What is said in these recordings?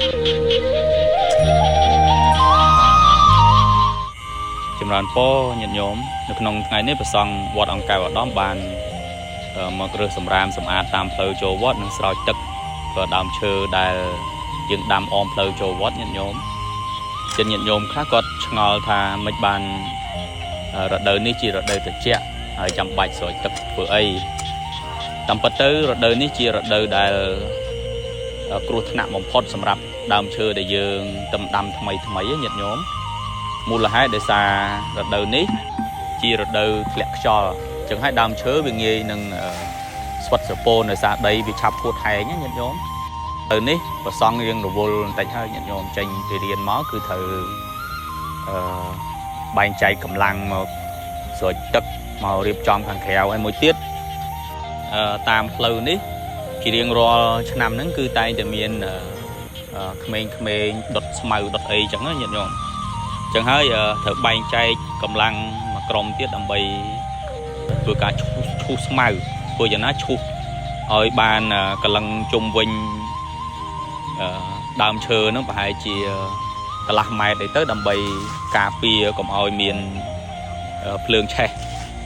ចម្រើនពរញាតិញោមនៅក្នុងថ្ងៃនេះព្រះសង្ឃវត្តអង្គកែវឧត្តមបានមករើសសម្រាមសម្អាតតាមផ្លូវចូលវត្តនិងស្រោចទឹកក៏ដើមឈើដែលយើងដាំអមផ្លូវចូលវត្តញាតិញោមជាញាតិញោមខ្លះគាត់ឆ្ងល់ថាមិនបានរដូវនេះជារដូវត្រជាក់ហើយចាំបាច់ស្រោចទឹកធ្វើអីតាមពិតទៅរដូវនេះជារដូវដែលគ្រោះថ្នាក់បំផុតសម្រាប់ដើមឈើដែលយើងដាំថ្មីញាតិញោមមូលហេតុដោយសាររដូវនេះជារដូវធ្លាក់ខ្យល់អញ្ចឹងហើយដើមឈើវាងាយនឹងស្វិតស្រពោនដោយសារដីវាឆាប់ហួតហែងញាតិញោមទៅនេះប្រសង់យើងរវល់បន្តិចហើយញាតិញោមចេញពីរៀនមកគឺត្រូវបែងចែកកម្លាំងមកស្រោចទឹកមករៀបចំខាងក្រៅហើយមួយទៀតតាមផ្លូវនេះជារៀងរាល់ឆ្នាំហ្នឹងគឺតែងតែមានក្មេងៗដុតស្មៅដុតអីអញ្ចឹងញាតិញោមចឹងហើយត្រូវបែងចែកកម្លាំងមួយក្រុមទៀតដើម្បីធ្វើការឈូសស្មៅធ្វើយ៉ាងណាឈូសឲ្យបានកលឹងជុំវិញដើមឈើហ្នឹងប្រហែលជាកន្លះម៉ែត្រទៅដើម្បីការពារកុំឲ្យមានភ្លើងឆេះ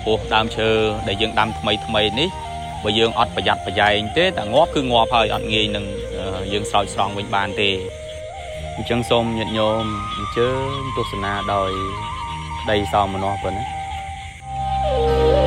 ព្រោះដើមឈើដែលយើងដាំថ្មីនេះបើយើងអត់ប្រយ័ត្នប្រយែងទេតែងាប់គឺងាប់ហើយអត់ងាយនឹងយើងស្រោចស្រង់វិញបានទេអញ្ចឹងសូមញាតិញោមអញ្ជើញទស្សនាដោយក្តីសោមនស្សប៉ុណ្ណឹង